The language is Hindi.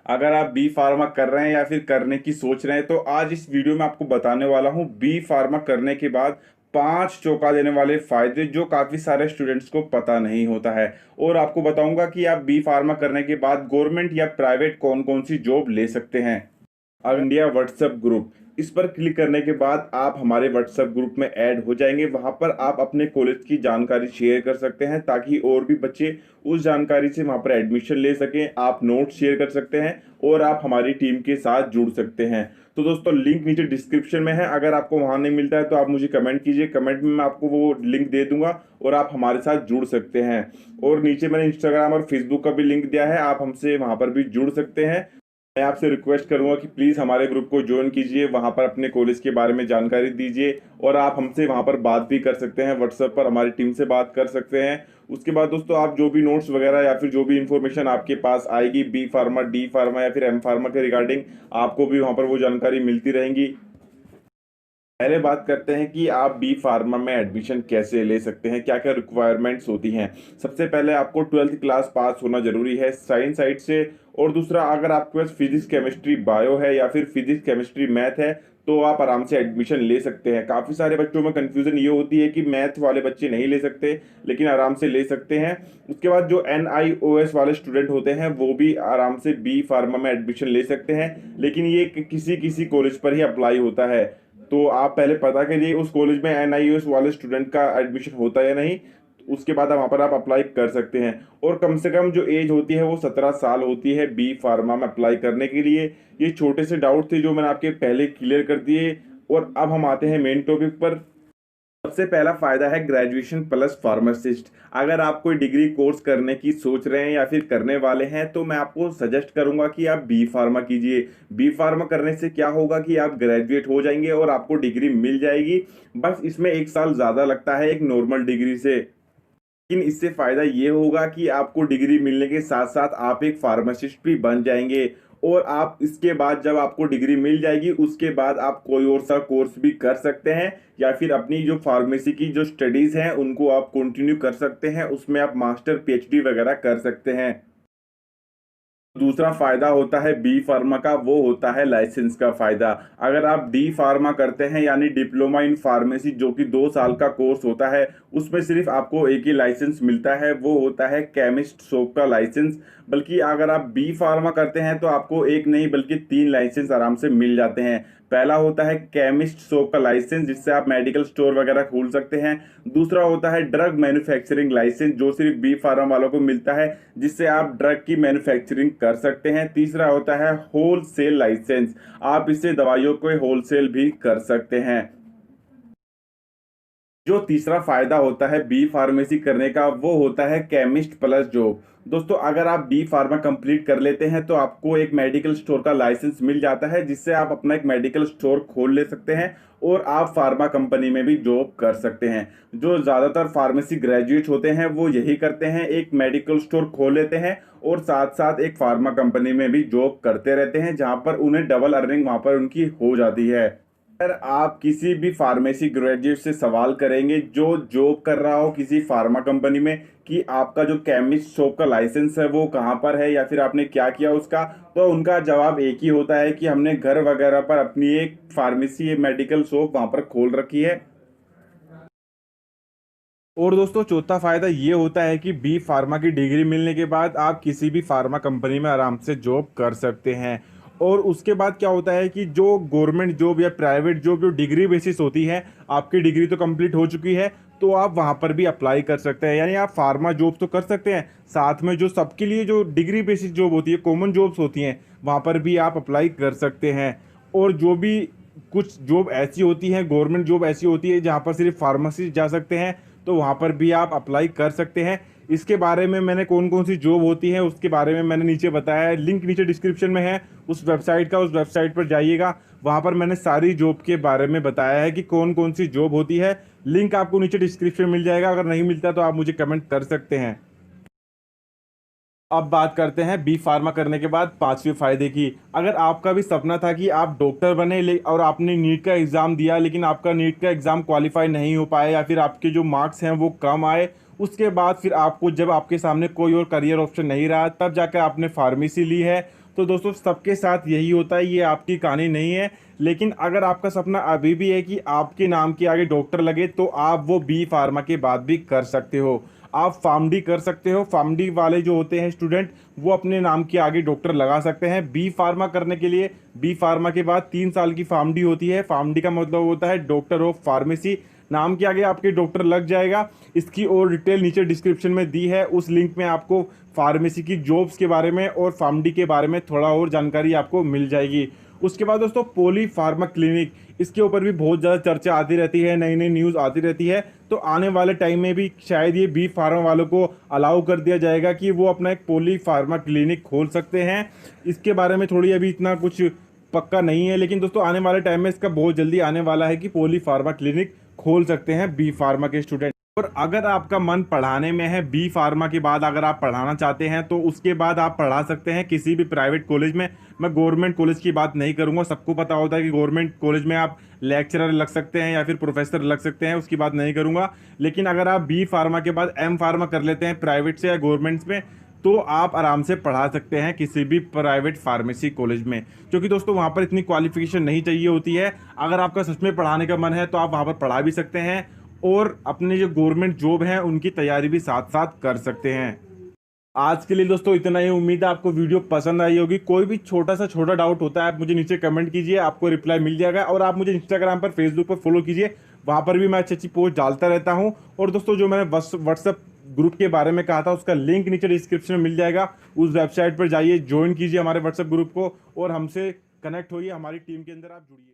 अगर आप बी फार्मा कर रहे हैं या फिर करने की सोच रहे हैं तो आज इस वीडियो में आपको बताने वाला हूं बी फार्मा करने के बाद 5 चौंका देने वाले फायदे जो काफी सारे स्टूडेंट्स को पता नहीं होता है। और आपको बताऊंगा कि आप बी फार्मा करने के बाद गवर्नमेंट या प्राइवेट कौन कौन सी जॉब ले सकते हैं। अब इंडिया व्हाट्सएप ग्रुप, इस पर क्लिक करने के बाद आप हमारे व्हाट्सएप ग्रुप में ऐड हो जाएंगे। वहां पर आप अपने कॉलेज की जानकारी शेयर कर सकते हैं ताकि और भी बच्चे उस जानकारी से वहां पर एडमिशन ले सकें। आप नोट्स शेयर कर सकते हैं और आप हमारी टीम के साथ जुड़ सकते हैं। तो दोस्तों लिंक नीचे डिस्क्रिप्शन में है, अगर आपको वहां नहीं मिलता है तो आप मुझे कमेंट कीजिए, कमेंट में मैं आपको वो लिंक दे दूंगा और आप हमारे साथ जुड़ सकते हैं। और नीचे मैंने इंस्टाग्राम और फेसबुक का भी लिंक दिया है, आप हमसे वहां पर भी जुड़ सकते हैं। मैं आपसे रिक्वेस्ट करूंगा कि प्लीज़ हमारे ग्रुप को ज्वाइन कीजिए, वहां पर अपने कॉलेज के बारे में जानकारी दीजिए और आप हमसे वहां पर बात भी कर सकते हैं। व्हाट्सएप पर हमारी टीम से बात कर सकते हैं। उसके बाद दोस्तों आप जो भी नोट्स वगैरह या फिर जो भी इंफॉर्मेशन आपके पास आएगी बी फार्मा, डी फार्मा या फिर एम फार्मा के रिगार्डिंग, आपको भी वहां पर वो जानकारी मिलती रहेंगी। पहले बात करते हैं कि आप बी फार्मा में एडमिशन कैसे ले सकते हैं, क्या क्या रिक्वायरमेंट्स होती हैं। सबसे पहले आपको 12th क्लास पास होना जरूरी है साइंस साइड से। और दूसरा, अगर आपके पास फिजिक्स केमिस्ट्री बायो है या फिर फिजिक्स केमिस्ट्री मैथ है तो आप आराम से एडमिशन ले सकते हैं। काफ़ी सारे बच्चों में कंफ्यूजन ये होती है कि मैथ वाले बच्चे नहीं ले सकते, लेकिन आराम से ले सकते हैं। उसके बाद जो NIOS वाले स्टूडेंट होते हैं वो भी आराम से बी फार्मा में एडमिशन ले सकते हैं, लेकिन ये किसी किसी कॉलेज पर ही अप्लाई होता है। तो आप पहले पता करिए उस कॉलेज में NIOS वाले स्टूडेंट का एडमिशन होता है या नहीं, उसके बाद वहां पर आप अप्लाई कर सकते हैं। और कम से कम जो एज होती है वो 17 साल होती है बी फार्मा में अप्लाई करने के लिए। ये छोटे से डाउट थे जो मैंने आपके पहले क्लियर कर दिए। और अब हम आते हैं मेन टॉपिक पर। सबसे पहला फायदा है ग्रेजुएशन प्लस फार्मासिस्ट। अगर आप कोई डिग्री कोर्स करने की सोच रहे हैं या फिर करने वाले हैं तो मैं आपको सजेस्ट करूंगा कि आप बी फार्मा कीजिए। बी फार्मा करने से क्या होगा कि आप ग्रेजुएट हो जाएंगे और आपको डिग्री मिल जाएगी। बस इसमें 1 साल ज़्यादा लगता है एक नॉर्मल डिग्री से, लेकिन इससे फायदा ये होगा कि आपको डिग्री मिलने के साथ साथ आप एक फार्मासिस्ट भी बन जाएंगे। और आप इसके बाद जब आपको डिग्री मिल जाएगी उसके बाद आप कोई और सा कोर्स भी कर सकते हैं या फिर अपनी जो फार्मेसी की जो स्टडीज हैं उनको आप कंटिन्यू कर सकते हैं, उसमें आप मास्टर PhD वगैरह कर सकते हैं। दूसरा फायदा होता है बी फार्मा का, वो होता है लाइसेंस का फायदा। अगर आप डी फार्मा करते हैं यानी डिप्लोमा इन फार्मेसी, जो कि 2 साल का कोर्स होता है, उसमें सिर्फ आपको एक ही लाइसेंस मिलता है, वो होता है केमिस्ट शॉप का लाइसेंस। बल्कि अगर आप बी फार्मा करते हैं तो आपको एक नहीं बल्कि 3 लाइसेंस आराम से मिल जाते हैं। पहला होता है केमिस्ट शॉप का लाइसेंस, जिससे आप मेडिकल स्टोर वगैरह खोल सकते हैं। दूसरा होता है ड्रग मैन्युफैक्चरिंग लाइसेंस, जो सिर्फ बी फार्मा वालों को मिलता है, जिससे आप ड्रग की मैन्युफैक्चरिंग कर सकते हैं। तीसरा होता है होल सेल लाइसेंस, आप इससे दवाइयों को होलसेल भी कर सकते हैं। जो तीसरा फायदा होता है बी फार्मेसी करने का वो होता है केमिस्ट प्लस जॉब। दोस्तों अगर आप बी फार्मा कंप्लीट कर लेते हैं तो आपको एक मेडिकल स्टोर का लाइसेंस मिल जाता है, जिससे आप अपना एक मेडिकल स्टोर खोल ले सकते हैं और आप फार्मा कंपनी में भी जॉब कर सकते हैं। जो ज़्यादातर फार्मेसी ग्रेजुएट होते हैं वो यही करते हैं, एक मेडिकल स्टोर खोल लेते हैं और साथ साथ एक फार्मा कंपनी में भी जॉब करते रहते हैं, जहां पर उन्हें डबल अर्निंग वहां पर उनकी हो जाती है। अगर आप किसी भी फार्मेसी ग्रेजुएट से सवाल करेंगे जो जॉब कर रहा हो किसी फार्मा कंपनी में कि आपका जो केमिस्ट शॉप का लाइसेंस है वो कहाँ पर है या फिर आपने क्या किया उसका, तो उनका जवाब एक ही होता है कि हमने घर वगैरह पर अपनी एक फार्मेसी मेडिकल शॉप वहां पर खोल रखी है। और दोस्तों चौथा फायदा ये होता है कि बी फार्मा की डिग्री मिलने के बाद आप किसी भी फार्मा कंपनी में आराम से जॉब कर सकते हैं। और उसके बाद क्या होता है कि जो गवर्नमेंट जॉब या प्राइवेट जॉब जो डिग्री बेसिस होती है, आपकी डिग्री तो कंप्लीट हो चुकी है तो आप वहां पर भी अप्लाई कर सकते हैं, यानी आप फार्मा जॉब तो कर सकते हैं, साथ में जो सबके लिए जो डिग्री बेसिस जॉब होती है, कॉमन जॉब्स होती हैं, वहां पर भी आप अप्लाई कर सकते हैं। और जो भी कुछ जॉब ऐसी होती है, गवर्नमेंट जॉब ऐसी होती है जहाँ पर सिर्फ फार्मासिस्ट जा सकते हैं, तो वहाँ पर भी आप अप्लाई कर सकते हैं। इसके बारे में मैंने कौन कौन सी जॉब होती है उसके बारे में मैंने नीचे बताया है, लिंक नीचे डिस्क्रिप्शन में है उस वेबसाइट का, उस वेबसाइट पर जाइएगा, वहाँ पर मैंने सारी जॉब के बारे में बताया है कि कौन कौन सी जॉब होती है। लिंक आपको नीचे डिस्क्रिप्शन मिल जाएगा, अगर नहीं मिलता तो आप मुझे कमेंट कर सकते हैं। अब बात करते हैं बी फार्मा करने के बाद 5वें फायदे की। अगर आपका भी सपना था कि आप डॉक्टर बने और आपने नीट का एग्ज़ाम दिया लेकिन आपका नीट का एग्ज़ाम क्वालिफाई नहीं हो पाया या फिर आपके जो मार्क्स हैं वो कम आए, उसके बाद फिर आपको जब आपके सामने कोई और करियर ऑप्शन नहीं रहा तब जाकर आपने फार्मेसी ली है, तो दोस्तों सबके साथ यही होता है, ये आपकी कहानी नहीं है। लेकिन अगर आपका सपना अभी भी है कि आपके नाम के आगे डॉक्टर लगे, तो आप वो बी फार्मा के बाद भी कर सकते हो। आप फार्मडी कर सकते हो। फार्मडी वाले जो होते हैं स्टूडेंट, वो अपने नाम के आगे डॉक्टर लगा सकते हैं। बी फार्मा करने के लिए बी फार्मा के बाद 3 साल की फार्मडी होती है। फार्मडी का मतलब होता है डॉक्टर ऑफ फार्मेसी। नाम के आगे आपके डॉक्टर लग जाएगा। इसकी और डिटेल नीचे डिस्क्रिप्शन में दी है, उस लिंक में आपको फार्मेसी की जॉब्स के बारे में और फार्मडी के बारे में थोड़ा और जानकारी आपको मिल जाएगी। उसके बाद दोस्तों पॉली फार्मा क्लिनिक, इसके ऊपर भी बहुत ज़्यादा चर्चा आती रहती है, नई नई न्यूज़ आती रहती है। तो आने वाले टाइम में भी शायद ये बी फार्मा वालों को अलाउ कर दिया जाएगा कि वो अपना एक पॉली फार्मा क्लिनिक खोल सकते हैं। इसके बारे में थोड़ी अभी इतना कुछ पक्का नहीं है, लेकिन दोस्तों आने वाले टाइम में इसका बहुत जल्दी आने वाला है कि पॉली फार्मा क्लिनिक खोल सकते हैं बी फार्मा के स्टूडेंट। और अगर आपका मन पढ़ाने में है, बी फार्मा के बाद अगर आप पढ़ाना चाहते हैं, तो उसके बाद आप पढ़ा सकते हैं किसी भी प्राइवेट कॉलेज में। मैं गवर्नमेंट कॉलेज की बात नहीं करूंगा, सबको पता होता है कि गवर्नमेंट कॉलेज में आप लेक्चरर लग सकते हैं या फिर प्रोफेसर लग सकते हैं, उसकी बात नहीं करूंगा। लेकिन अगर आप बी फार्मा के बाद एम फार्मा कर लेते हैं प्राइवेट से या गवर्नमेंट में, तो आप आराम से पढ़ा सकते हैं किसी भी प्राइवेट फार्मेसी कॉलेज में, क्योंकि दोस्तों वहाँ पर इतनी क्वालिफिकेशन नहीं चाहिए होती है। अगर आपका सच में पढ़ाने का मन है तो आप वहाँ पर पढ़ा भी सकते हैं और अपने जो गवर्नमेंट जॉब है उनकी तैयारी भी साथ साथ कर सकते हैं। आज के लिए दोस्तों इतना ही। उम्मीद है आपको वीडियो पसंद आई होगी। कोई भी छोटा डाउट होता है आप मुझे नीचे कमेंट कीजिए, आपको रिप्लाई मिल जाएगा। और आप मुझे इंस्टाग्राम पर, फेसबुक पर फॉलो कीजिए, वहाँ पर भी मैं अच्छी अच्छी पोस्ट डालता रहता हूँ। और दोस्तों जो मैंने व्हाट्सएप ग्रुप के बारे में कहा था, उसका लिंक नीचे डिस्क्रिप्शन में मिल जाएगा। उस वेबसाइट पर जाइए, ज्वाइन कीजिए हमारे व्हाट्सएप ग्रुप को और हमसे कनेक्ट होइए, हमारी टीम के अंदर आप जुड़िए।